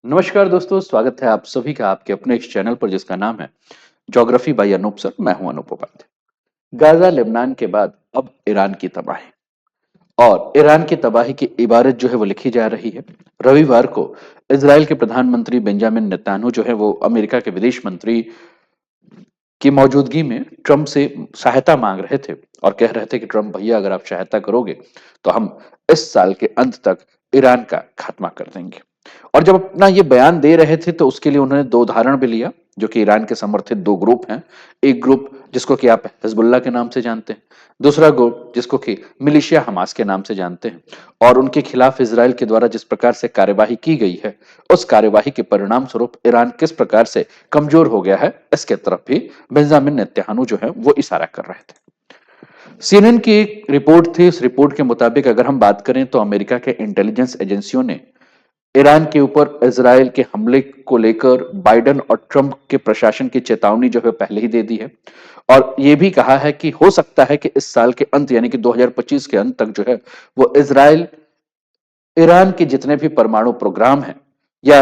नमस्कार दोस्तों, स्वागत है आप सभी का आपके अपने इस चैनल पर जिसका नाम है ज्योग्राफी बाय अनूप सर। मैं हूं अनूप उपाध्याय। गाजा लेबनान के बाद अब ईरान की तबाही और ईरान की तबाही की इबारत जो है वो लिखी जा रही है। रविवार को इजराइल के प्रधानमंत्री बेंजामिन नेतन्याहू जो है वो अमेरिका के विदेश मंत्री की मौजूदगी में ट्रंप से सहायता मांग रहे थे और कह रहे थे कि ट्रंप भैया अगर आप सहायता करोगे तो हम इस साल के अंत तक ईरान का खात्मा कर देंगे। और जब अपना ये बयान दे रहे थे तो उसके लिए उन्होंने दो उदाहरण भी लिया जो कि ईरान के समर्थित दो ग्रुप हैं। एक ग्रुप जिसको कि आप हिजबुल्लाह के नाम से जानते हैं, दूसरा ग्रुप जिसको कि मिलिशिया हमास के नाम से जानते हैं। और उनके खिलाफ इसराइल के द्वारा जिस प्रकार से कार्यवाही की गई है उस कार्यवाही के परिणाम स्वरूप ईरान किस प्रकार से कमजोर हो गया है इसके तरफ भी बेंजामिन नेतन्याहू जो है वो इशारा कर रहे थे। सीएनएन की एक रिपोर्ट थी। इस रिपोर्ट के मुताबिक अगर हम बात करें तो अमेरिका के इंटेलिजेंस एजेंसियों ने ईरान के ऊपर इजराइल के हमले को लेकर बाइडेन और ट्रंप के प्रशासन की चेतावनी जो है पहले ही दे दी है। और यह भी कहा है कि हो सकता है कि इस साल के अंत यानी कि 2025 के अंत तक जो है वो इजराइल ईरान के जितने भी परमाणु प्रोग्राम हैं या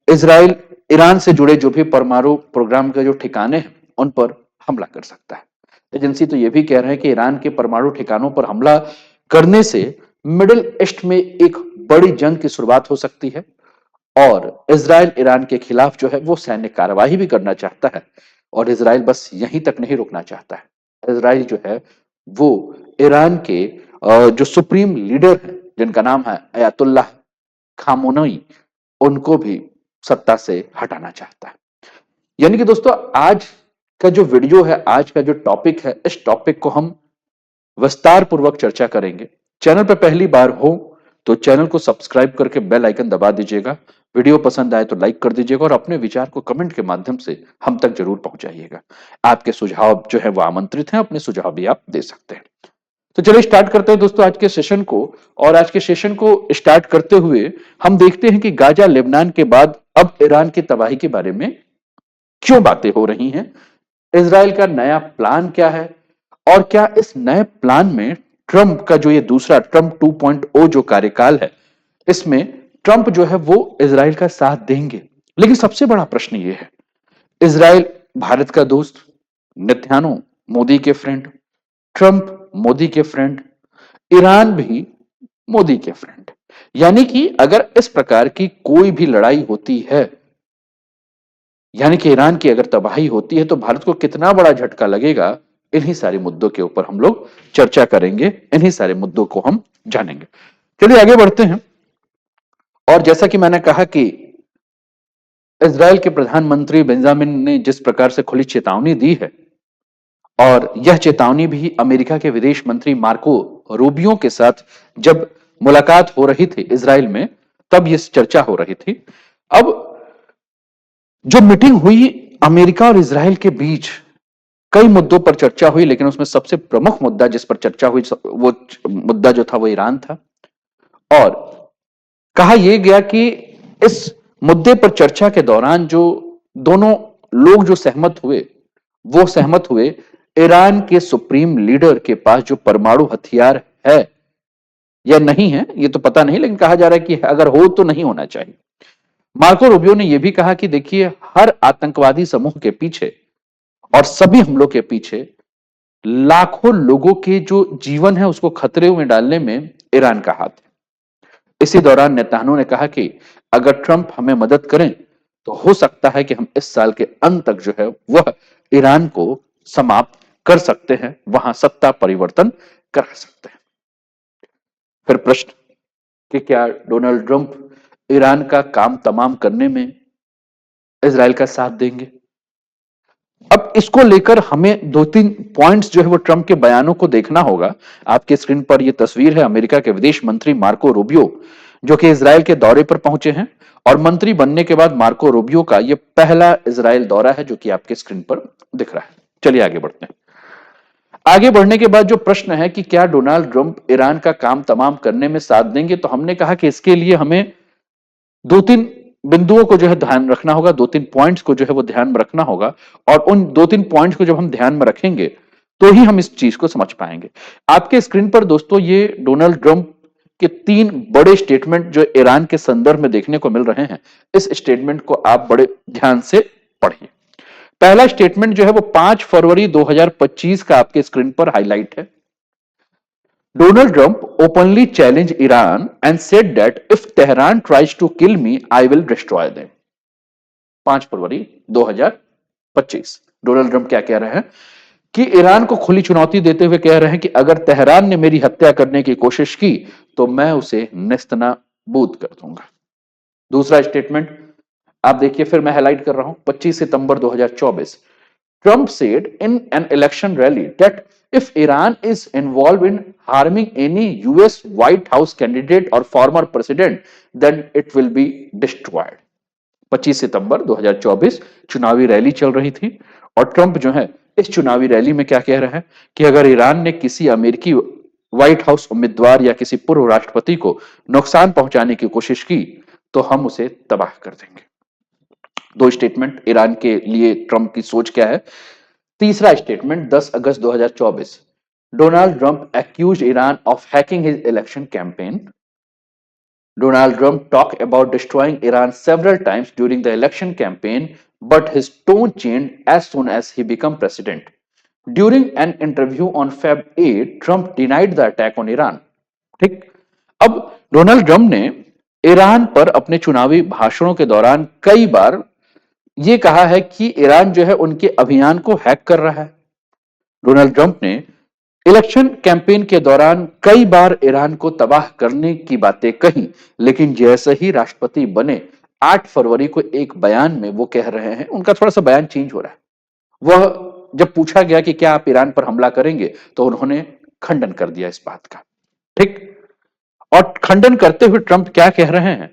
इजराइल ईरान से जुड़े जो भी परमाणु प्रोग्राम के जो ठिकाने हैं उन पर हमला कर सकता है। एजेंसी तो यह भी कह रहे हैं कि ईरान के परमाणु ठिकानों पर हमला करने से मिडिल ईस्ट में एक बड़ी जंग की शुरुआत हो सकती है और इजराइल ईरान के खिलाफ जो है वो सैन्य कार्यवाही भी करना चाहता है। और इजराइल बस यहीं तक नहीं रुकना चाहता है। इजराइल जो है वो ईरान के जो सुप्रीम लीडर है जिनका नाम है अयातुल्लाह खामोनई, उनको भी सत्ता से हटाना चाहता है। यानी कि दोस्तों आज का जो वीडियो है, आज का जो टॉपिक है, इस टॉपिक को हम विस्तार पूर्वक चर्चा करेंगे। चैनल पर पहली बार हो तो चैनल को सब्सक्राइब करके बेल आइकन दबा दीजिएगा। वीडियो पसंद आए तो लाइक कर दीजिएगा और अपने विचार को कमेंट के माध्यम से हम तक जरूर पहुंचाइएगा। आपके सुझाव जो है वो आमंत्रित हैं, अपने सुझाव भी आप दे सकते हैं। तो चलिए स्टार्ट करते हैं दोस्तों आज के सेशन को। और आज के सेशन को स्टार्ट करते हुए हम देखते हैं कि गाजा लेबनान के बाद अब ईरान की तबाही के बारे में क्यों बातें हो रही हैं, इजराइल का नया प्लान क्या है और क्या इस नए प्लान में ट्रंप का जो ये दूसरा ट्रंप 2.0 जो कार्यकाल है इसमें ट्रंप जो है वो इजराइल का साथ देंगे। लेकिन सबसे बड़ा प्रश्न ये है, इजराइल भारत का दोस्त, नेतन्याहू मोदी के फ्रेंड, ट्रंप मोदी के फ्रेंड, ईरान भी मोदी के फ्रेंड। यानी कि अगर इस प्रकार की कोई भी लड़ाई होती है, यानी कि ईरान की अगर तबाही होती है तो भारत को कितना बड़ा झटका लगेगा, इन्हीं सारे मुद्दों के ऊपर हम लोग चर्चा करेंगे, इन्हीं सारे मुद्दों को हम जानेंगे। चलिए आगे बढ़ते हैं। और जैसा कि मैंने कहा कि इजराइल के प्रधानमंत्री बेंजामिन ने जिस प्रकार से खुली चेतावनी दी है और यह चेतावनी भी अमेरिका के विदेश मंत्री मार्को रूबियो के साथ जब मुलाकात हो रही थी इजराइल में, तब यह चर्चा हो रही थी। अब जो मीटिंग हुई अमेरिका और इजराइल के बीच, कई मुद्दों पर चर्चा हुई लेकिन उसमें सबसे प्रमुख मुद्दा जिस पर चर्चा हुई वो मुद्दा जो था वो ईरान था। और कहा यह गया कि इस मुद्दे पर चर्चा के दौरान जो दोनों लोग जो सहमत हुए वो सहमत हुए ईरान के सुप्रीम लीडर के पास जो परमाणु हथियार है या नहीं है ये तो पता नहीं, लेकिन कहा जा रहा है कि अगर हो तो नहीं होना चाहिए। मार्को रूबियो ने यह भी कहा कि देखिए हर आतंकवादी समूह के पीछे और सभी हमलों के पीछे लाखों लोगों के जो जीवन है उसको खतरे में डालने में ईरान का हाथ है। इसी दौरान नेतन्याहू ने कहा कि अगर ट्रंप हमें मदद करें तो हो सकता है कि हम इस साल के अंत तक जो है वह ईरान को समाप्त कर सकते हैं, वहां सत्ता परिवर्तन करा सकते हैं। फिर प्रश्न कि क्या डोनाल्ड ट्रंप ईरान का काम तमाम करने में इजराइल का साथ देंगे? अब इसको लेकर हमें दो तीन पॉइंट्स जो है वो ट्रंप के बयानों को देखना होगा। आपके स्क्रीन पर यह तस्वीर है अमेरिका के विदेश मंत्री मार्को रूबियो जो कि इजराइल के दौरे पर पहुंचे हैं। और मंत्री बनने के बाद मार्को रूबियो का यह पहला इजराइल दौरा है जो कि आपके स्क्रीन पर दिख रहा है। चलिए आगे बढ़ते हैं। आगे बढ़ने के बाद जो प्रश्न है कि क्या डोनाल्ड ट्रंप ईरान का काम तमाम करने में साथ देंगे, तो हमने कहा कि इसके लिए हमें दो तीन बिंदुओं को जो है ध्यान रखना होगा, दो तीन पॉइंट्स को जो है वो ध्यान में रखना होगा। और उन दो तीन पॉइंट्स को जब हम ध्यान में रखेंगे तो ही हम इस चीज को समझ पाएंगे। आपके स्क्रीन पर दोस्तों ये डोनाल्ड ट्रंप कि तीन बड़े स्टेटमेंट जो ईरान के संदर्भ में देखने को मिल रहे हैं, इस स्टेटमेंट को आप बड़े ध्यान से पढ़िए। पहला स्टेटमेंट जो है वो 5 फरवरी 2025 का आपके स्क्रीन पर हाईलाइट है। Donald Trump openly challenged Iran and said that if Tehran tries to kill me, I will destroy them. 5 February 2025 Donald Trump क्या कह रहे हैं कि ईरान को खुली चुनौती देते हुए कह रहे हैं कि अगर तेहरान ने मेरी हत्या करने की कोशिश की तो मैं उसे नेस्तनाबूद कर दूंगा। दूसरा स्टेटमेंट आप देखिए, फिर मैं हाईलाइट कर रहा हूं, 25 सितंबर 2024। Trump said in an election rally that if Iran is involved in harming any US White House candidate or former president, then it will be destroyed. 25 सितंबर 2024 चुनावी रैली चल रही थी और ट्रंप जो है इस चुनावी रैली में क्या कह रहे हैं कि अगर ईरान ने किसी अमेरिकी व्हाइट हाउस उम्मीदवार या किसी पूर्व राष्ट्रपति को नुकसान पहुंचाने की कोशिश की तो हम उसे तबाह कर देंगे। दो स्टेटमेंट ईरान के लिए ट्रंप की सोच क्या है। तीसरा statement 10 August 2024, Donald Trump accuse Iran of hacking his election campaign. Donald Trump talked about destroying Iran several times during the election campaign, but his tone changed as soon as he became president. During an interview on Feb 8, Trump denied the attack on Iran. ठीक, अब Donald Trump ने Iran पर अपने चुनावी भाषणों के दौरान कई बार यह कहा है कि ईरान जो है उनके अभियान को हैक कर रहा है। डोनाल्ड ट्रंप ने इलेक्शन कैंपेन के दौरान कई बार ईरान को तबाह करने की बातें कही, लेकिन जैसे ही राष्ट्रपति बने 8 फरवरी को एक बयान में वो कह रहे हैं, उनका थोड़ा सा बयान चेंज हो रहा है। वह जब पूछा गया कि क्या आप ईरान पर हमला करेंगे तो उन्होंने खंडन कर दिया इस बात का। ठीक, और खंडन करते हुए ट्रंप क्या कह रहे हैं,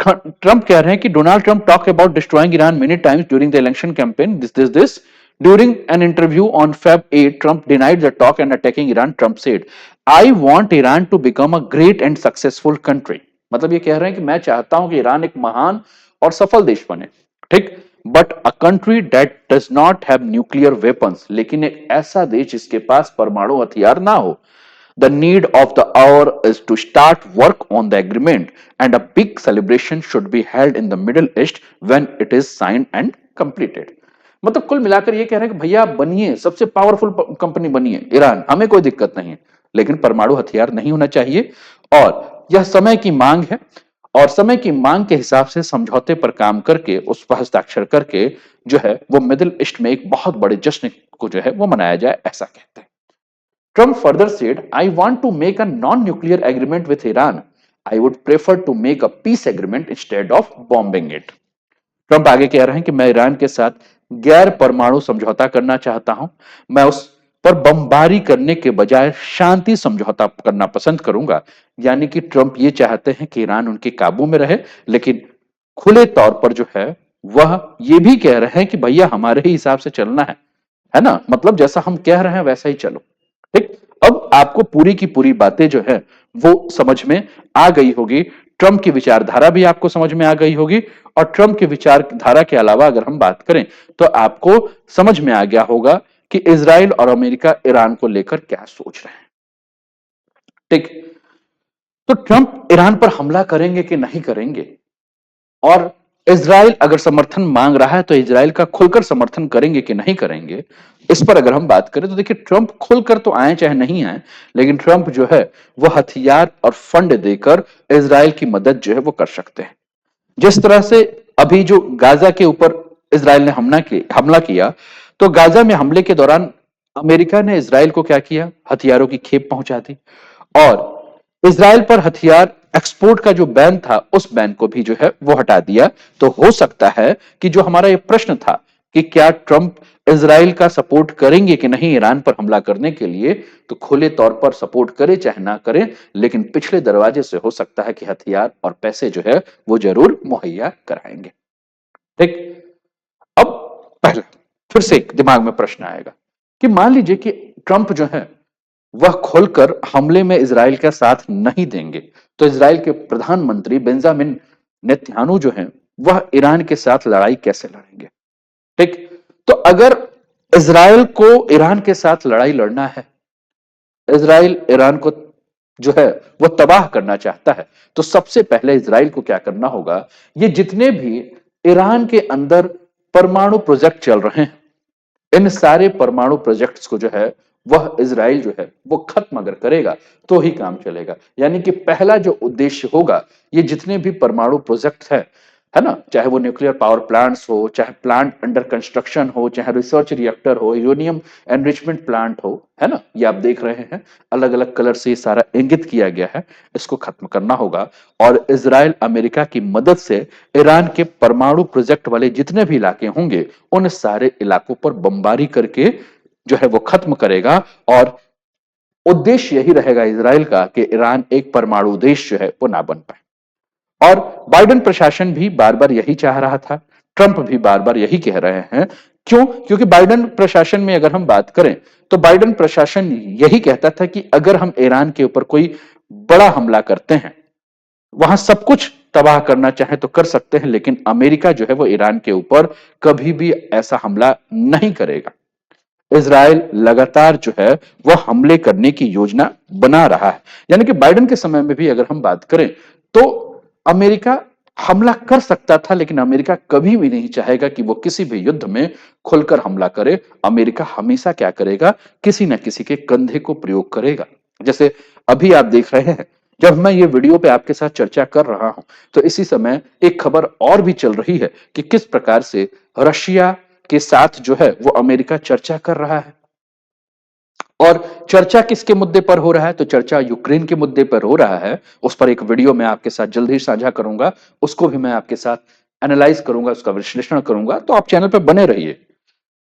ट्रंप कह रहे हैं कि Donald Trump talk about destroying Iran many times during the election campaign this During an interview on Feb 8, Trump denied the talk and attacking Iran. Trump said, I want Iran to become a great and successful country. मतलब ये कह रहे हैं कि मैं चाहता हूं कि ईरान एक महान और सफल देश बने। ठीक, but a country that does not have nuclear weapons, लेकिन एक ऐसा देश जिसके पास परमाणु हथियार ना हो। The need of the hour is to start work on the agreement and a big celebration should be held in the Middle East when it is signed and completed. मतलब कुल मिलाकर ये कह रहे हैं कि भैया आप बनिए, सबसे पावरफुल कंपनी बनिए ईरान, हमें कोई दिक्कत नहीं है, लेकिन परमाणु हथियार नहीं होना चाहिए। और यह समय की मांग है और समय की मांग के हिसाब से समझौते पर काम करके उस पर हस्ताक्षर करके जो है वो मिडिल ईस्ट में एक बहुत बड़े जश्न को जो है वो मनाया जाए, ऐसा कहते हैं। Trump further said, I want to make a non-nuclear agreement with Iran. I would prefer to make a peace agreement instead of bombing it. Trump आगे कह रहे हैं कि मैं ईरान के साथ गैर परमाणु समझौता करना चाहता हूं, मैं उस पर बमबारी करने के बजाय शांति समझौता करना पसंद करूंगा। यानी कि ट्रंप ये चाहते हैं कि ईरान उनके काबू में रहे, लेकिन खुले तौर पर जो है वह ये भी कह रहे हैं कि भैया हमारे ही हिसाब से चलना है ना, मतलब जैसा हम कह रहे हैं वैसा ही चलो। ठीक, अब आपको पूरी की पूरी बातें जो है वो समझ में आ गई होगी, ट्रंप की विचारधारा भी आपको समझ में आ गई होगी, और ट्रंप की विचारधारा के अलावा अगर हम बात करें तो आपको समझ में आ गया होगा कि इजराइल और अमेरिका ईरान को लेकर क्या सोच रहे हैं। ठीक, तो ट्रंप ईरान पर हमला करेंगे कि नहीं करेंगे, और इजराइल अगर समर्थन मांग रहा है तो इजराइल का खुलकर समर्थन करेंगे कि नहीं करेंगे, इस पर अगर हम बात करें तो देखिए ट्रंप खुलकर तो आए चाहे नहीं आए, लेकिन ट्रंप जो है वो हथियार और फंड देकर इजराइल की मदद जो है वो कर सकते हैं। जिस तरह से अभी जो गाजा के ऊपर इजराइल ने हमला किया, तो गाजा में हमले के दौरान अमेरिका ने इजराइल को क्या किया, हथियारों की खेप पहुंचा दी, और इजराइल पर हथियार एक्सपोर्ट का जो बैन था उस बैन को भी जो है वो हटा दिया। तो हो सकता है कि जो हमारा ये प्रश्न था कि क्या ट्रंप इजराइल का सपोर्ट करेंगे कि नहीं ईरान पर हमला करने के लिए, तो खुले तौर पर सपोर्ट करे चाहे ना करे, लेकिन पिछले दरवाजे से हो सकता है कि हथियार और पैसे जो है वो जरूर मुहैया कराएंगे। ठीक, अब पहला फिर से एक दिमाग में प्रश्न आएगा कि मान लीजिए कि ट्रंप जो है वह खुलकर हमले में इजराइल का साथ नहीं देंगे, तो इजराइल के प्रधानमंत्री बेंजामिन नेतन्याहू जो हैं वह ईरान के साथ लड़ाई कैसे लड़ेंगे। ठीक, तो अगर इजराइल को ईरान के साथ लड़ाई लड़ना है, इजराइल ईरान को जो है वो तबाह करना चाहता है, तो सबसे पहले इजराइल को क्या करना होगा, ये जितने भी ईरान के अंदर परमाणु प्रोजेक्ट चल रहे हैं, इन सारे परमाणु प्रोजेक्ट्स को जो है वह इजराइल जो है वो खत्म अगर करेगा तो ही काम चलेगा। यानी कि पहला जो उद्देश्य होगा, ये जितने भी परमाणु प्रोजेक्ट्स हैं, है ना, चाहे वो न्यूक्लियर पावर प्लांट्स हो, चाहे प्लांट अंडर कंस्ट्रक्शन हो, चाहे रिसर्च रिएक्टर हो, यूरेनियम एनरिचमेंट प्लांट हो, है ना, ये आप देख रहे हैं अलग अलग कलर से ये सारा इंगित किया गया है, इसको खत्म करना होगा। और इजराइल अमेरिका की मदद से ईरान के परमाणु प्रोजेक्ट वाले जितने भी इलाके होंगे, उन सारे इलाकों पर बमबारी करके जो है वो खत्म करेगा। और उद्देश्य यही रहेगा इजराइल का कि ईरान एक परमाणु देश जो है वो ना बन पाए। और बाइडेन प्रशासन भी बार बार यही चाह रहा था, ट्रंप भी बार बार यही कह रहे हैं। क्यों? क्योंकि बाइडेन प्रशासन में अगर हम बात करें तो बाइडेन प्रशासन यही कहता था कि अगर हम ईरान के ऊपर कोई बड़ा हमला करते हैं, वहां सब कुछ तबाह करना चाहे तो कर सकते हैं, लेकिन अमेरिका जो है वो ईरान के ऊपर कभी भी ऐसा हमला नहीं करेगा। इजराइल लगातार जो है वह हमले करने की योजना बना रहा है। यानी कि बाइडेन के समय में भी अगर हम बात करें तो अमेरिका हमला कर सकता था, लेकिन अमेरिका कभी भी नहीं चाहेगा कि वो किसी भी युद्ध में खुलकर हमला करे। अमेरिका हमेशा क्या करेगा, किसी न किसी के कंधे को प्रयोग करेगा। जैसे अभी आप देख रहे हैं, जब मैं ये वीडियो पे आपके साथ चर्चा कर रहा हूं, तो इसी समय एक खबर और भी चल रही है कि किस प्रकार से रशिया के साथ जो है वो अमेरिका चर्चा कर रहा है। और चर्चा किसके मुद्दे पर हो रहा है, तो चर्चा यूक्रेन के मुद्दे पर हो रहा है। उस पर एक वीडियो मैं आपके साथ जल्द ही साझा करूंगा, उसको भी मैं आपके साथ एनालाइज करूंगा, उसका विश्लेषण करूंगा। तो आप चैनल पर बने रहिए,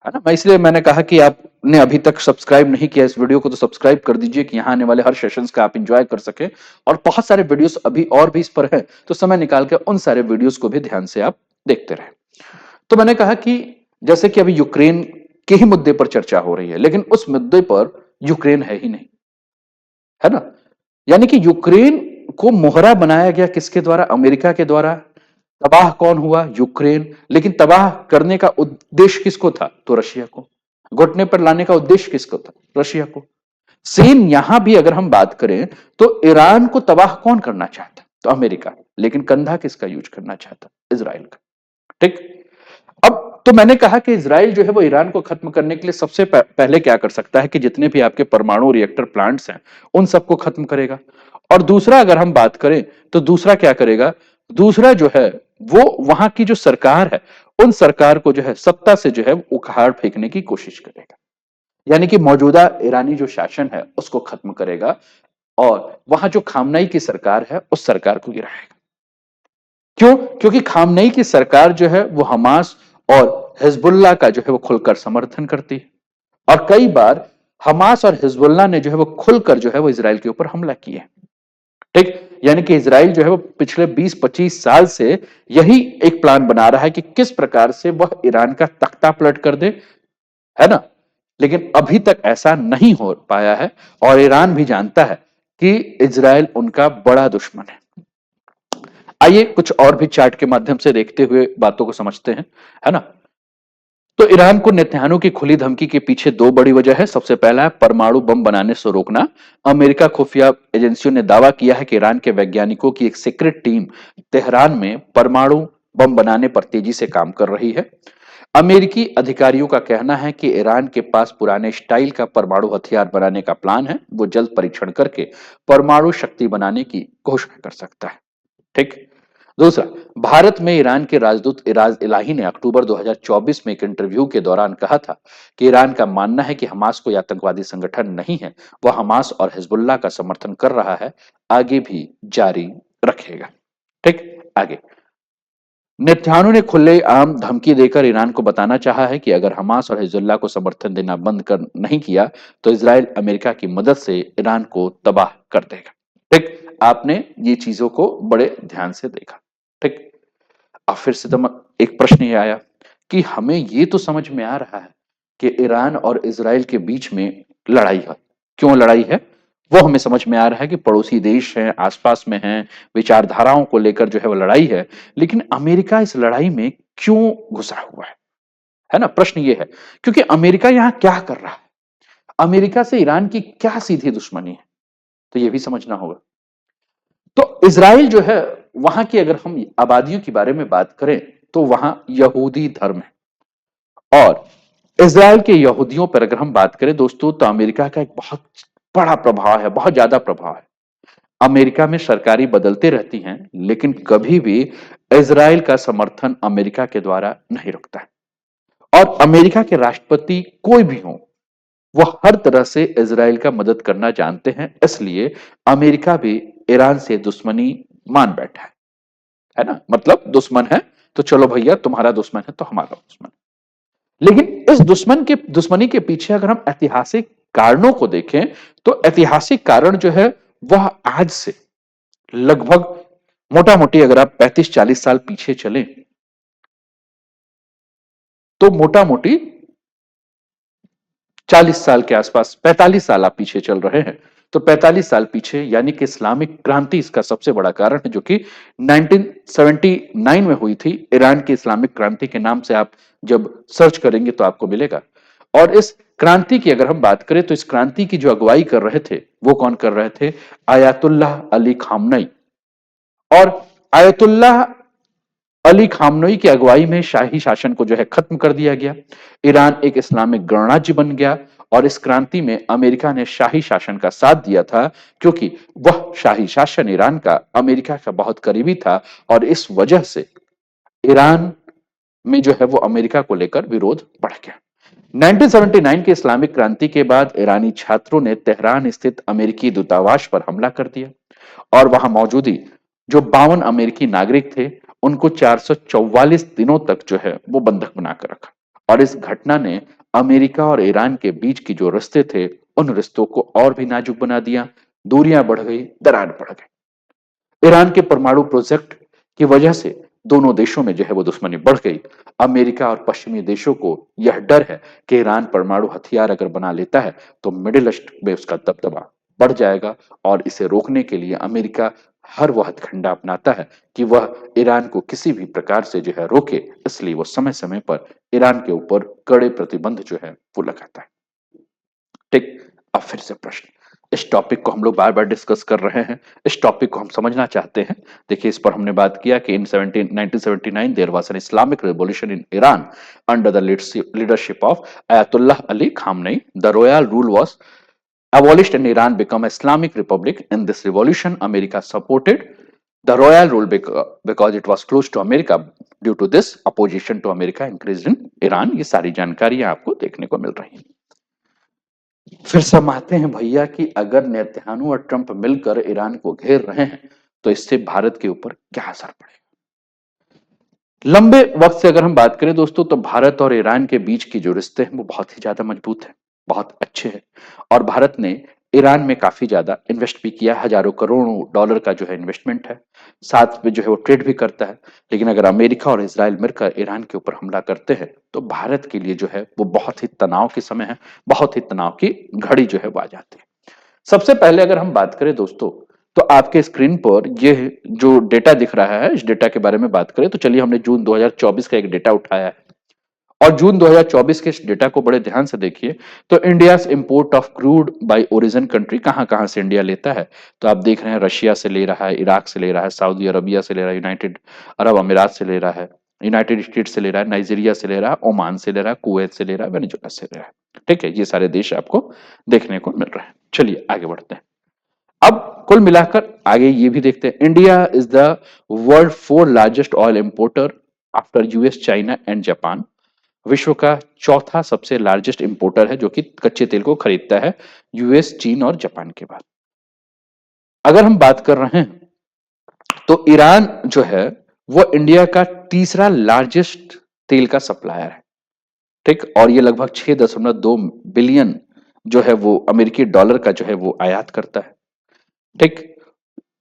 है ना। मैं इसलिए मैंने कहा कि आपने अभी तक सब्सक्राइब नहीं किया इस वीडियो को, तो सब्सक्राइब कर दीजिए कि यहाँ आने वाले हर सेशंस का आप एंजॉय कर सके। और बहुत सारे वीडियोस अभी और भी इस पर हैं, तो समय निकाल के उन सारे वीडियोस को भी ध्यान से आप देखते रहे। तो मैंने कहा कि जैसे कि अभी यूक्रेन के ही मुद्दे पर चर्चा हो रही है, लेकिन उस मुद्दे पर यूक्रेन है ही नहीं, है ना। यानी कि यूक्रेन को मोहरा बनाया गया किसके द्वारा, अमेरिका के द्वारा। तबाह कौन हुआ, यूक्रेन। लेकिन तबाह करने का उद्देश्य किसको था, तो रशिया को। घुटने पर लाने का उद्देश्य किसको था, रशिया को। सेम यहां भी अगर हम बात करें तो ईरान को तबाह कौन करना चाहता, तो अमेरिका। लेकिन कंधा किसका यूज करना चाहता, इजराइल का। ठीक। अब तो मैंने कहा कि इजराइल जो है वो ईरान को खत्म करने के लिए सबसे पहले क्या कर सकता है कि जितने भी आपके परमाणु रिएक्टर प्लांट्स हैं उन सबको खत्म करेगा। और दूसरा अगर हम बात करें तो दूसरा क्या करेगा, दूसरा जो है वो वहां की जो सरकार है, उन सरकार को जो है सत्ता से जो है उखाड़ फेंकने की कोशिश करेगा। यानी कि मौजूदा ईरानी जो शासन है उसको खत्म करेगा, और वहां जो खामनेई की सरकार है उस सरकार को गिराएगा। क्यों? क्योंकि खामनेई की सरकार जो है वो हमास और हिजबुल्लाह का जो है वो खुलकर समर्थन करती है। और कई बार हमास और हिजबुल्लाह ने जो है वो खुलकर जो है वो इसराइल के ऊपर हमला किया। ठीक। यानी कि इसराइल जो है वो पिछले 20-25 साल से यही एक प्लान बना रहा है कि किस प्रकार से वह ईरान का तख्ता पलट कर दे, है ना। लेकिन अभी तक ऐसा नहीं हो पाया है, और ईरान भी जानता है कि इजराइल उनका बड़ा दुश्मन है। आइए कुछ और भी चार्ट के माध्यम से देखते हुए बातों को समझते हैं, है ना। तो ईरान को नेतन्याहू की खुली धमकी के पीछे दो बड़ी वजह है। सबसे पहला है परमाणु बम बनाने से रोकना। अमेरिका खुफिया एजेंसियों ने दावा किया है कि ईरान के वैज्ञानिकों की एक सीक्रेट टीम तेहरान में परमाणु बम बनाने पर तेजी से काम कर रही है। अमेरिकी अधिकारियों का कहना है कि ईरान के पास पुराने स्टाइल का परमाणु हथियार बनाने का प्लान है, वो जल्द परीक्षण करके परमाणु शक्ति बनाने की घोषणा कर सकता है। ठीक। दूसरा, भारत में ईरान के राजदूत इराज इलाही ने अक्टूबर 2024 में एक इंटरव्यू के दौरान कहा था कि ईरान का मानना है कि हमास कोई आतंकवादी संगठन नहीं है, वह हमास और हिजबुल्लाह का समर्थन कर रहा है, आगे भी जारी रखेगा। ठीक। आगे, नेतन्याहू ने खुलेआम धमकी देकर ईरान को बताना चाहा है कि अगर हमास और हिजबुल्लाह को समर्थन देना बंद कर नहीं किया तो इसराइल अमेरिका की मदद से ईरान को तबाह कर देगा। ठीक। आपने ये चीजों को बड़े ध्यान से देखा। ठीक। अब फिर से एक प्रश्न ये आया कि हमें ये तो समझ में आ रहा है कि ईरान और इसराइल के बीच में लड़ाई है। क्यों लड़ाई है, वो हमें समझ में आ रहा है कि पड़ोसी देश हैं, आसपास में हैं, विचारधाराओं को लेकर जो है वो लड़ाई है। लेकिन अमेरिका इस लड़ाई में क्यों घुसा हुआ है ना। प्रश्न ये है, क्योंकि अमेरिका यहां क्या कर रहा है, अमेरिका से ईरान की क्या सीधी दुश्मनी है। तो ये भी समझना होगा। तो इज़राइल जो है, वहां की अगर हम आबादियों के बारे में बात करें तो वहां यहूदी धर्म है। और इज़राइल के यहूदियों पर अगर हम बात करें दोस्तों, तो अमेरिका का एक बहुत बड़ा प्रभाव है, बहुत ज्यादा प्रभाव है। अमेरिका में सरकारें बदलती रहती हैं, लेकिन कभी भी इज़राइल का समर्थन अमेरिका के द्वारा नहीं रुकता है। और अमेरिका के राष्ट्रपति कोई भी हो, वो हर तरह से इज़राइल का मदद करना जानते हैं, इसलिए अमेरिका भी ईरान से दुश्मनी मान बैठा है ना। मतलब दुश्मन है तो चलो भैया, तुम्हारा दुश्मन है तो हमारा दुश्मन है। लेकिन इस दुश्मनी के पीछे अगर हम ऐतिहासिक कारणों को देखें, तो ऐतिहासिक कारण जो है वह आज से लगभग मोटा मोटी अगर आप 35-40 साल पीछे चलें, तो मोटा मोटी 40 साल के आसपास, 45 साल आप पीछे चल रहे हैं। तो 45 साल पीछे, यानी कि इस्लामिक क्रांति इसका सबसे बड़ा कारण है, जो कि 1979 में हुई थी। ईरान की इस्लामिक क्रांति के नाम से आप जब सर्च करेंगे तो आपको मिलेगा। और इस क्रांति की अगर हम बात करें, तो इस क्रांति की जो अगुवाई कर रहे थे, वो कौन कर रहे थे? आयतुल्लाह अली खामनई। और आयतुल्लाह अली खामनई की अगुवाई में शाही शासन को जो है खत्म कर दिया गया। ईरान एक इस्लामिक गणराज्य बन गया। और इस क्रांति में अमेरिका ने शाही शासन का साथ दिया था, क्योंकि वह शाही शासन ईरान का अमेरिका का बहुत करीबी था। और इस वजह से ईरान में जो है वो अमेरिका को लेकर विरोध बढ़ गया। 1979 के इस्लामिक क्रांति के बाद ईरानी छात्रों ने तेहरान स्थित अमेरिकी दूतावास पर हमला कर दिया। और वहां मौजूदी जो 52 अमेरिकी नागरिक थे, उनको 444 दिनों तक जो है वो बंधक बनाकर रखा। और इस घटना ने अमेरिका और ईरान के बीच की जो रिश्ते थे, उन रिश्तों को और भी नाजुक बना दिया। दूरियां बढ़ गई, दरार बढ़ गई। ईरान के परमाणु प्रोजेक्ट की वजह से दोनों देशों में जो है वो दुश्मनी बढ़ गई। अमेरिका और पश्चिमी देशों को यह डर है कि ईरान परमाणु हथियार अगर बना लेता है, तो मिडिल ईस्ट में उसका दबदबा बढ़ जाएगा। और इसे रोकने के लिए अमेरिका हर वह हथकंडा अपनाता है कि वह ईरान को किसी भी प्रकार से जो है रोके। इसलिए वो समय समय पर ईरान के ऊपर कड़े प्रतिबंध जो है वो लगाता है। ठीक। अब फिर से प्रश्न, इस टॉपिक को हम लोग बार बार डिस्कस कर रहे हैं, इस टॉपिक को हम समझना चाहते हैं। देखिए, इस पर हमने बात किया कि in 1979 there was an Islamic revolution in Iran under the leadership of Ayatollah Ali Khamenei. The royal rule was abolished and Iran became an Islamic republic. In this revolution, America supported the royal rule because it was close to America. Due to this, opposition to America increased in Iran. ये सारी जानकारियां आपको देखने को मिल रही हैं। फिर समाते हैं भैया कि अगर नेतन्याहू और ट्रंप मिलकर ईरान को घेर रहे हैं, तो इससे भारत के ऊपर क्या असर पड़ेगा। लंबे वक्त से अगर हम बात करें दोस्तों, तो भारत और ईरान के बीच की जो रिश्ते हैं वो बहुत ही ज्यादा मजबूत है, बहुत अच्छे हैं। और भारत ने ईरान में काफी ज्यादा इन्वेस्ट भी किया, हजारों करोड़ों डॉलर का जो है इन्वेस्टमेंट है। साथ में जो है वो ट्रेड भी करता है। लेकिन अगर अमेरिका और इसराइल मिलकर ईरान के ऊपर हमला करते हैं, तो भारत के लिए जो है वो बहुत ही तनाव के समय है, बहुत ही तनाव की घड़ी जो है वो आ जाती है। सबसे पहले अगर हम बात करें दोस्तों, तो आपके स्क्रीन पर ये जो डेटा दिख रहा है, इस डेटा के बारे में बात करें तो चलिए, हमने जून 2024 का एक डेटा उठाया है। और जून 2024 के इस डेटा को बड़े ध्यान से देखिए। तो India import of crude by origin country कहां कहां से इंडिया लेता है, तो आप देख रहे हैं रशिया से ले रहा है, इराक से ले रहा है, सऊदी अरबिया से ले रहा है, यूनाइटेड अरब अमीरात से ले रहा है, यूनाइटेड स्टेट्स से ले रहा है, नाइजीरिया से ले रहा है, ओमान से ले रहा है, कुवैत से ले रहा है, वेनेजुला से ले रहा है। ठीक है, ये सारे देश आपको देखने को मिल रहे हैं। चलिए आगे बढ़ते हैं। अब कुल मिलाकर आगे ये भी देखते हैं, India is the world 4 largest oil importer after US, China and Japan. विश्व का चौथा सबसे लार्जेस्ट इंपोर्टर है जो कि कच्चे तेल को खरीदता है, यूएस, चीन और जापान के बाद। अगर हम बात कर रहे हैं, तो ईरान जो है वो इंडिया का तीसरा लार्जेस्ट तेल का सप्लायर है। ठीक। और ये लगभग 6.2 बिलियन जो है वो अमेरिकी डॉलर का जो है वो आयात करता है। ठीक।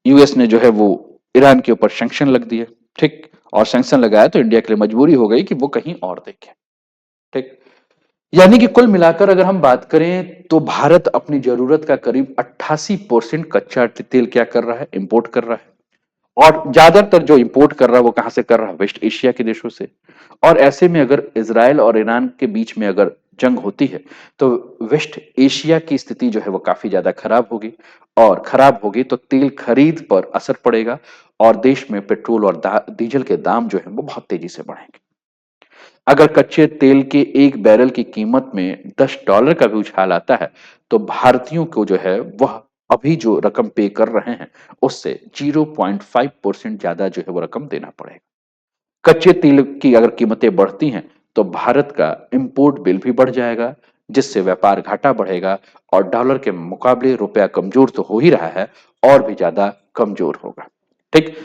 यूएस ने जो है वो ईरान के ऊपर सैंक्शन लग दिए। ठीक। और सैंक्शन लगाया तो इंडिया के लिए मजबूरी हो गई कि वो कहीं और देखे। ठीक। यानी कि कुल मिलाकर अगर हम बात करें, तो भारत अपनी जरूरत का करीब 88% कच्चा तेल क्या कर रहा है, इंपोर्ट कर रहा है। और ज्यादातर जो इंपोर्ट कर रहा है वो कहां से कर रहा है, वेस्ट एशिया के देशों से। और ऐसे में अगर इसराइल और ईरान के बीच में अगर जंग होती है तो वेस्ट एशिया की स्थिति जो है वो काफी ज्यादा खराब होगी, और खराब होगी तो तेल खरीद पर असर पड़ेगा, और देश में पेट्रोल और डीजल के दाम जो है वो बहुत तेजी से बढ़ेंगे। अगर कच्चे तेल के एक बैरल की कीमत में $10 का भी उछाल आता है तो भारतीयों को जो है वह अभी जो रकम पे कर रहे हैं उससे 0.5% ज्यादा जो है वो रकम देना पड़ेगा। कच्चे तेल की अगर कीमतें बढ़ती हैं तो भारत का इंपोर्ट बिल भी बढ़ जाएगा, जिससे व्यापार घाटा बढ़ेगा, और डॉलर के मुकाबले रुपया कमजोर तो हो ही रहा है, और भी ज्यादा कमजोर होगा। ठीक।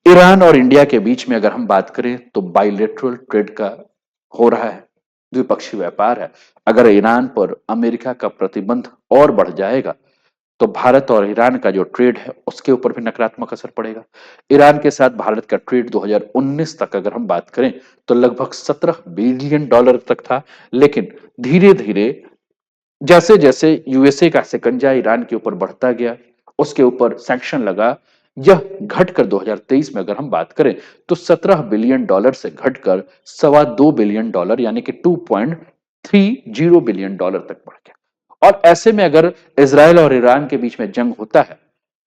ईरान और इंडिया के बीच में अगर हम बात करें तो बाइलेटरल ट्रेड का हो रहा है, द्विपक्षीय व्यापार है। अगर ईरान पर अमेरिका का प्रतिबंध और बढ़ जाएगा तो भारत और ईरान का जो ट्रेड है उसके ऊपर भी नकारात्मक असर पड़ेगा। ईरान के साथ भारत का ट्रेड 2019 तक अगर हम बात करें तो लगभग $17 बिलियन तक था, लेकिन धीरे धीरे जैसे जैसे यूएसए का शिकंजा ईरान के ऊपर बढ़ता गया, उसके ऊपर सैंक्शन लगा, यह घटकर 2023 में अगर हम बात करें तो $17 बिलियन से घटकर $2.25 बिलियन यानी कि $2.30 बिलियन तक बढ़ गया। और ऐसे में अगर इसराइल और ईरान के बीच में जंग होता है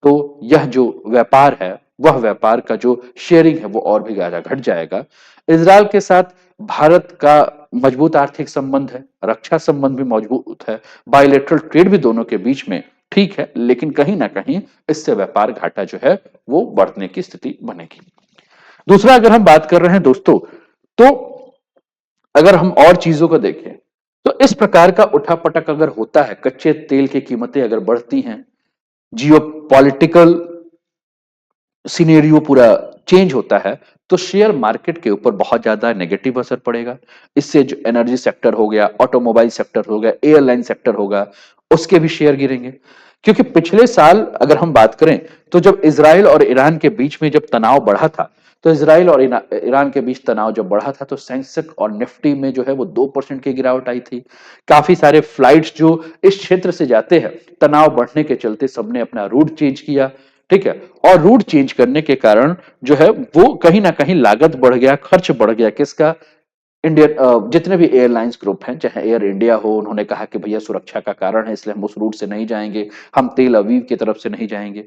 तो यह जो व्यापार है, वह व्यापार का जो शेयरिंग है वो और भी ज्यादा घट जाएगा। इसराइल के साथ भारत का मजबूत आर्थिक संबंध है, रक्षा संबंध भी मजबूत है, बायलैटरल ट्रेड भी दोनों के बीच में ठीक है, लेकिन कहीं ना कहीं इससे व्यापार घाटा जो है वो बढ़ने की स्थिति बनेगी। दूसरा अगर हम बात कर रहे हैं दोस्तों, तो अगर हम और चीजों को देखें तो इस प्रकार का उठापटक अगर होता है, कच्चे तेल की कीमतें अगर बढ़ती हैं, जियो पॉलिटिकल सिनेरियो पूरा चेंज होता है, तो शेयर मार्केट के ऊपर बहुत ज्यादा नेगेटिव असर पड़ेगा। इससे जो एनर्जी सेक्टर हो गया, ऑटोमोबाइल सेक्टर हो गया, एयरलाइन सेक्टर होगा, उसके भी शेयर गिरेंगे। क्योंकि पिछले साल अगर हम बात करें तो जब इसराइल और ईरान के बीच में जब तनाव बढ़ा था, तो इसराइल और ईरान के बीच तनाव जब बढ़ा था तो सेंसेक्स और निफ्टी में जो है वो 2% की गिरावट आई थी। काफी सारे फ्लाइट्स जो इस क्षेत्र से जाते हैं, तनाव बढ़ने के चलते सबने अपना रूट चेंज किया। ठीक है। और रूट चेंज करने के कारण जो है वो कहीं ना कहीं लागत बढ़ गया, खर्च बढ़ गया, किसका, इंडियन जितने भी एयरलाइंस ग्रुप हैं, चाहे एयर इंडिया हो, उन्होंने कहा कि भैया सुरक्षा का कारण है इसलिए हम उस रूट से नहीं जाएंगे, हम तेल अवीव की तरफ से नहीं जाएंगे।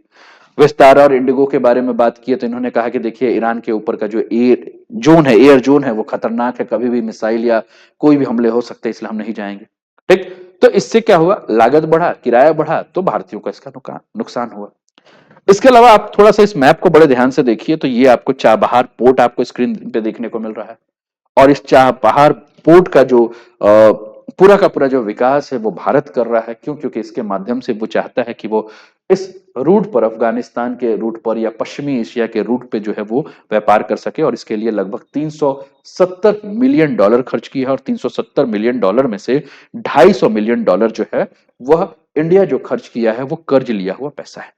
विस्तारा और इंडिगो के बारे में बात की तो इन्होंने कहा कि देखिए ईरान के ऊपर का जो एयर जोन है वो खतरनाक है, कभी भी मिसाइल या कोई भी हमले हो सकते हैं, इसलिए हम नहीं जाएंगे। ठीक। तो इससे क्या हुआ, लागत बढ़ा, किराया बढ़ा, तो भारतीयों का इसका नुकसान हुआ। इसके अलावा आप थोड़ा सा इस मैप को बड़े ध्यान से देखिए तो ये आपको चाबहार पोर्ट आपको स्क्रीन पे देखने को मिल रहा है। और इस चाबहार पोर्ट का जो पूरा का पूरा जो विकास है वो भारत कर रहा है। क्यों? क्योंकि इसके माध्यम से वो चाहता है कि वो इस रूट पर, अफगानिस्तान के रूट पर या पश्चिमी एशिया के रूट पे जो है वो व्यापार कर सके, और इसके लिए लगभग $370 मिलियन खर्च किया है, और $370 मिलियन में से $250 मिलियन जो है वह इंडिया जो खर्च किया है वो कर्ज लिया हुआ पैसा है।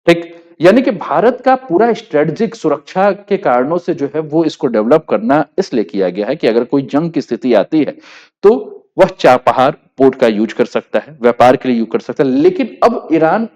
ठीक। यानी कि भारत का पूरा स्ट्रेटेजिक सुरक्षा के कारणों से जो है वो इसको डेवलप करना इसलिए किया गया है कि अगर कोई जंग की स्थिति आती है तो वह चाबहार पोर्ट का यूज कर सकता है, व्यापार के लिए यूज कर सकता है। लेकिन अब ईरान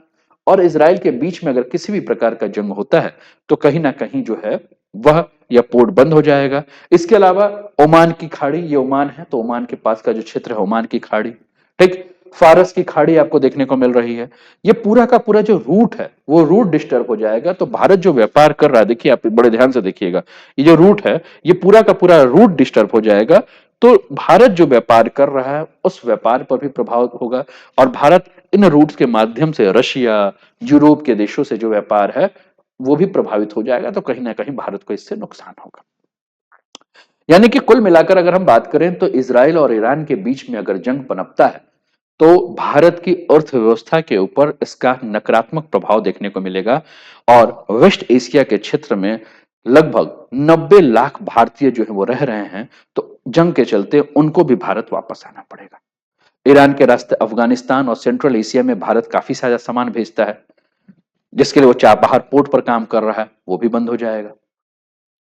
और इसराइल के बीच में अगर किसी भी प्रकार का जंग होता है तो कहीं ना कहीं जो है वह यह पोर्ट बंद हो जाएगा। इसके अलावा ओमान की खाड़ी, ये ओमान है तो ओमान के पास का जो क्षेत्र है ओमान की खाड़ी, ठीक, फारस की खाड़ी आपको देखने को मिल रही है। ये पूरा का पूरा जो रूट है वो रूट डिस्टर्ब हो जाएगा। तो भारत जो व्यापार कर रहा है, देखिए आप बड़े ध्यान से देखिएगा, ये जो रूट है ये पूरा का पूरा रूट डिस्टर्ब हो जाएगा। तो भारत जो व्यापार कर रहा है उस व्यापार पर भी प्रभाव होगा, और भारत इन रूट्स के माध्यम से रशिया, यूरोप के देशों से जो व्यापार है वो भी प्रभावित हो जाएगा। तो कहीं ना कहीं भारत को इससे नुकसान होगा। यानी कि कुल मिलाकर अगर हम बात करें तो इसराइल और ईरान के बीच में अगर जंग पनपता है तो भारत की अर्थव्यवस्था के ऊपर इसका नकारात्मक प्रभाव देखने को मिलेगा, और वेस्ट एशिया के क्षेत्र में लगभग 90 लाख भारतीय जो है वो रह रहे हैं, तो जंग के चलते उनको भी भारत वापस आना पड़ेगा। ईरान के रास्ते अफगानिस्तान और सेंट्रल एशिया में भारत काफी सारा सामान भेजता है, जिसके लिए वो चाबहार पोर्ट पर काम कर रहा है, वो भी बंद हो जाएगा।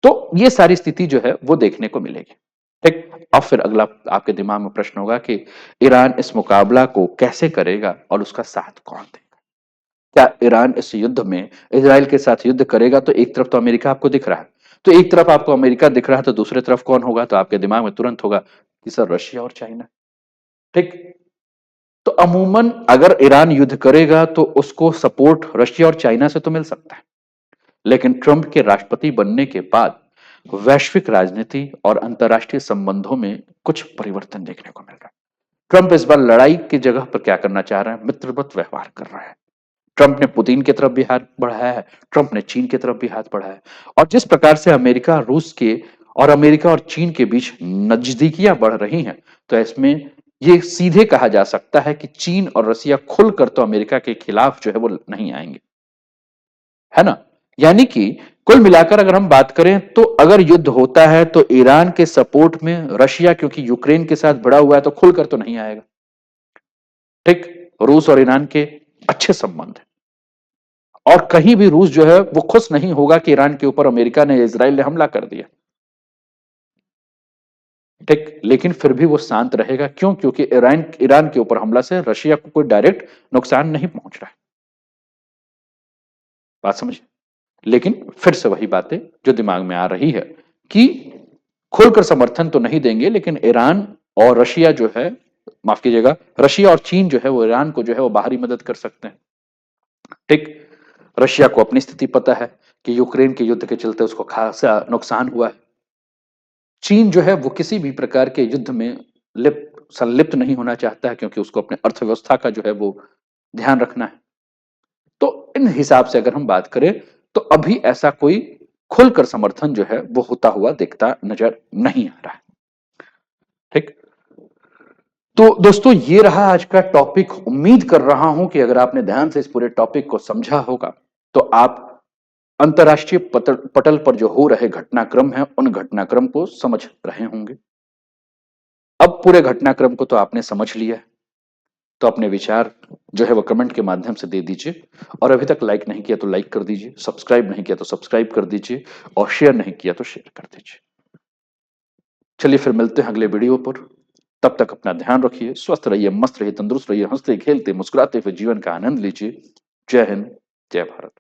तो ये सारी स्थिति जो है वो देखने को मिलेगी। ठीक। अब फिर अगला आपके दिमाग में प्रश्न होगा कि ईरान इस मुकाबला को कैसे करेगा और उसका साथ कौन देगा। क्या ईरान इस युद्ध में इजराइल के साथ युद्ध करेगा? तो एक तरफ तो अमेरिका आपको दिख रहा है, तो एक तरफ आपको अमेरिका दिख रहा है, तो दूसरी तरफ कौन होगा? तो आपके दिमाग में तुरंत होगा कि सर रशिया और चाइना। ठीक। तो अमूमन अगर ईरान युद्ध करेगा तो उसको सपोर्ट रशिया और चाइना से तो मिल सकता है, लेकिन ट्रंप के राष्ट्रपति बनने के बाद वैश्विक राजनीति और अंतर्राष्ट्रीय संबंधों में कुछ परिवर्तन देखने को मिल रहा है। ट्रंप इस बार लड़ाई की जगह पर क्या करना चाह रहा है? मित्रवत व्यवहार कर रहा है। ट्रंप ने पुतिन की तरफ भी हाथ बढ़ाया है, ट्रंप ने चीन की तरफ भी हाथ बढ़ाया है। और जिस प्रकार से अमेरिका रूस के और अमेरिका और चीन के बीच नजदीकियां बढ़ रही हैं, तो इसमें ये सीधे कहा जा सकता है कि चीन और रसिया खुलकर तो अमेरिका के खिलाफ जो है वो नहीं आएंगे, है ना? यानी कि कुल मिलाकर अगर हम बात करें तो अगर युद्ध होता है तो ईरान के सपोर्ट में रशिया, क्योंकि यूक्रेन के साथ भिड़ा हुआ है, तो खुलकर तो नहीं आएगा। ठीक। रूस और ईरान के अच्छे संबंध हैं, और कहीं भी रूस जो है वो खुश नहीं होगा कि ईरान के ऊपर अमेरिका ने, इजराइल ने हमला कर दिया। ठीक। लेकिन फिर भी वो शांत रहेगा, क्यों? क्योंकि ईरान ईरान के ऊपर हमला से रशिया को कोई डायरेक्ट नुकसान नहीं पहुंच रहा है। बात समझे? लेकिन फिर से वही बातें जो दिमाग में आ रही है कि खुलकर समर्थन तो नहीं देंगे, लेकिन ईरान और रशिया जो है, माफ कीजिएगा, रशिया और चीन जो है वो ईरान को जो है वो बाहरी मदद कर सकते हैं। ठीक। रशिया को अपनी स्थिति पता है कि यूक्रेन के युद्ध के चलते उसको खासा नुकसान हुआ है। चीन जो है वो किसी भी प्रकार के युद्ध में संलिप्त नहीं होना चाहता है, क्योंकि उसको अपने अर्थव्यवस्था का जो है वो ध्यान रखना है। तो इन हिसाब से अगर हम बात करें तो अभी ऐसा कोई खुलकर समर्थन जो है वो होता हुआ दिखता नजर नहीं आ रहा है। ठीक। तो दोस्तों ये रहा आज का टॉपिक। उम्मीद कर रहा हूं कि अगर आपने ध्यान से इस पूरे टॉपिक को समझा होगा तो आप अंतर्राष्ट्रीय पटल पर जो हो रहे घटनाक्रम हैं उन घटनाक्रम को समझ रहे होंगे। अब पूरे घटनाक्रम को तो आपने समझ लिया है, तो अपने विचार जो है वो कमेंट के माध्यम से दे दीजिए, और अभी तक लाइक नहीं किया तो लाइक कर दीजिए, सब्सक्राइब नहीं किया तो सब्सक्राइब कर दीजिए, और शेयर नहीं किया तो शेयर कर दीजिए। चलिए फिर मिलते हैं अगले वीडियो पर। तब तक अपना ध्यान रखिए, स्वस्थ रहिए, मस्त रहिए, तंदुरुस्त रहिए, हंसते खेलते मुस्कुराते हुए जीवन का आनंद लीजिए। जय हिंद, जय भारत।